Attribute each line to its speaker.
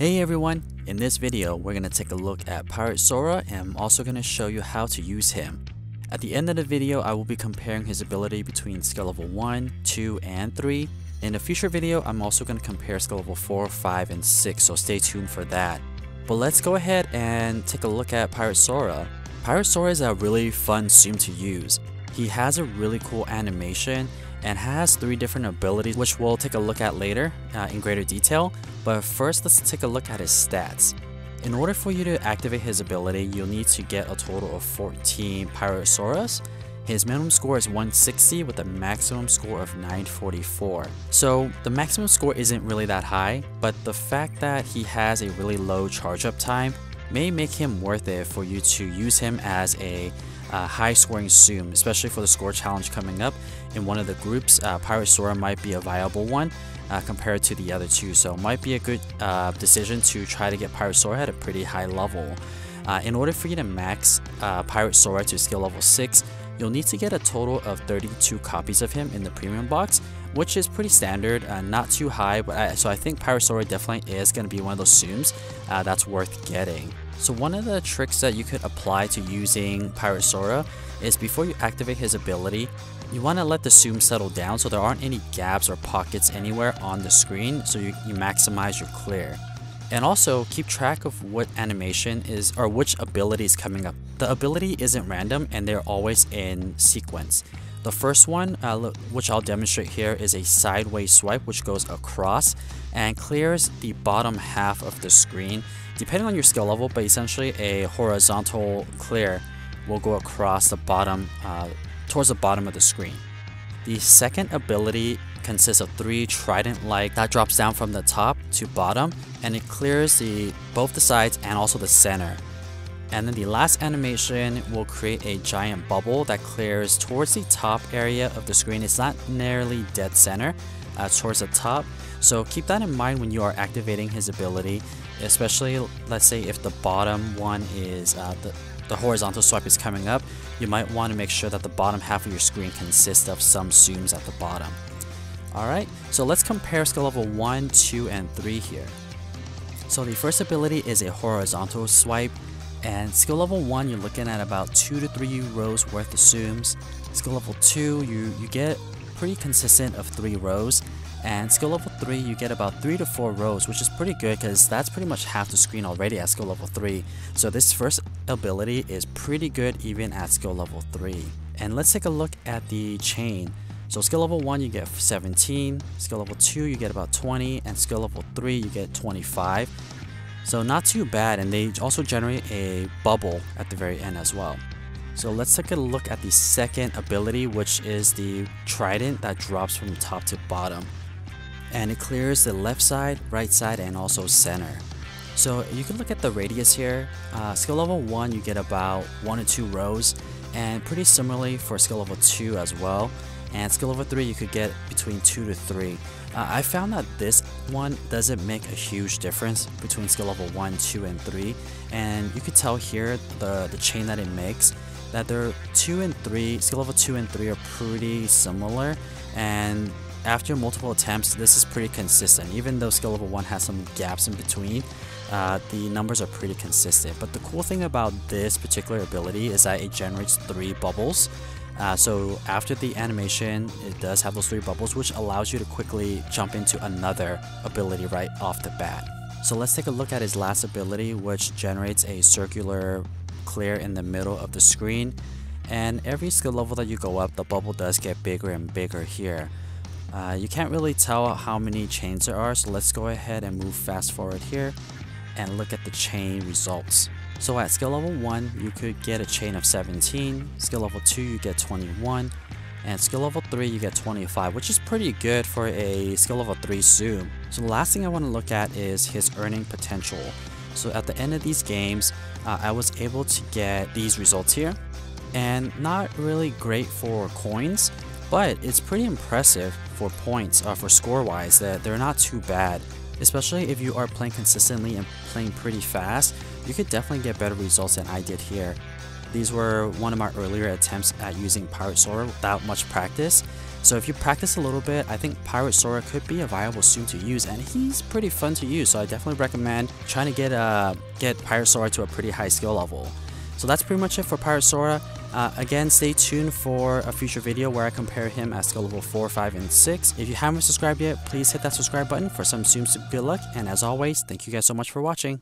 Speaker 1: Hey everyone, in this video we're going to take a look at Pirate Sora and I'm also going to show you how to use him. At the end of the video I will be comparing his ability between skill level 1, 2, and 3. In a future video I'm also going to compare skill level 4, 5, and 6, so stay tuned for that. But let's go ahead and take a look at Pirate Sora. Pirate Sora is a really fun Zoom to use. He has a really cool animation and has 3 different abilities which we'll take a look at later in greater detail. But first let's take a look at his stats. In order for you to activate his ability, you'll need to get a total of 14 Pirate Soras. His minimum score is 160 with a maximum score of 944. So the maximum score isn't really that high, but the fact that he has a really low charge up time may make him worth it for you to use him as a high scoring Zoom, especially for the score challenge coming up. In one of the groups, Pirate Sora might be a viable one compared to the other two, so it might be a good decision to try to get Pirate Sora at a pretty high level. In order for you to max Pirate Sora to skill level 6, you'll need to get a total of 32 copies of him in the premium box, which is pretty standard, not too high, but so I think Pirate Sora definitely is going to be one of those Zooms that's worth getting. So one of the tricks that you could apply to using Pirate Sora is before you activate his ability, you want to let the Zoom settle down so there aren't any gaps or pockets anywhere on the screen, so you maximize your clear. And also keep track of what animation is or which ability is coming up. The ability isn't random and they're always in sequence. The first one, which I'll demonstrate here, is a sideways swipe which goes across and clears the bottom half of the screen, depending on your skill level, but essentially a horizontal clear will go across the bottom, towards the bottom of the screen. The second ability consists of 3 Trident-like that drops down from the top to bottom, and it clears both the sides and also the center. And then the last animation will create a giant bubble that clears towards the top area of the screen. It's not nearly dead center, towards the top. So keep that in mind when you are activating his ability, especially let's say if the bottom one is the horizontal swipe is coming up, you might want to make sure that the bottom half of your screen consists of some Zooms at the bottom. Alright, so let's compare skill level 1, 2, and 3 here. So the first ability is a horizontal swipe, and skill level 1 you're looking at about 2 to 3 rows worth of Zooms. Skill level 2 you get pretty consistent of 3 rows, and skill level 3 you get about 3 to 4 rows, which is pretty good because that's pretty much half the screen already at skill level 3. So this first ability is pretty good even at skill level 3. And let's take a look at the chain. So skill level 1 you get 17, skill level 2 you get about 20, and skill level 3 you get 25. So not too bad, and they also generate a bubble at the very end as well. So let's take a look at the second ability, which is the Trident that drops from top to bottom. And it clears the left side, right side, and also center. So you can look at the radius here. Skill level 1 you get about 1 to 2 rows, and pretty similarly for skill level 2 as well. And skill level 3 you could get between 2 to 3. I found that this one doesn't make a huge difference between skill level 1, 2, and 3. And you could tell here the chain that it makes, that they're 2 and 3, skill level 2 and 3 are pretty similar, and after multiple attempts this is pretty consistent. Even though skill level 1 has some gaps in between, the numbers are pretty consistent. But the cool thing about this particular ability is that it generates 3 bubbles. So after the animation it does have those 3 bubbles, which allows you to quickly jump into another ability right off the bat. So let's take a look at his last ability, which generates a circular clear in the middle of the screen, and every skill level that you go up the bubble does get bigger and bigger here. You can't really tell how many chains there are, so let's go ahead and move fast forward here and look at the chain results. So at skill level 1 you could get a chain of 17, skill level 2 you get 21, and skill level 3 you get 25, which is pretty good for a skill level 3 Zoom. So the last thing I want to look at is his earning potential. So at the end of these games I was able to get these results here, and not really great for coins, but it's pretty impressive for points, for score wise, that they're not too bad. Especially if you are playing consistently and playing pretty fast, you could definitely get better results than I did here. These were one of my earlier attempts at using Pirate Sora without much practice, So if you practice a little bit, I think Pirate Sora could be a viable suit to use, and he's pretty fun to use, so I definitely recommend trying to get Pirate Sora to a pretty high skill level. So that's pretty much it for Pirate Sora. Again, stay tuned for a future video where I compare him at skill level 4, 5, and 6. If you haven't subscribed yet, please hit that subscribe button for some soon good luck, and as always, thank you guys so much for watching.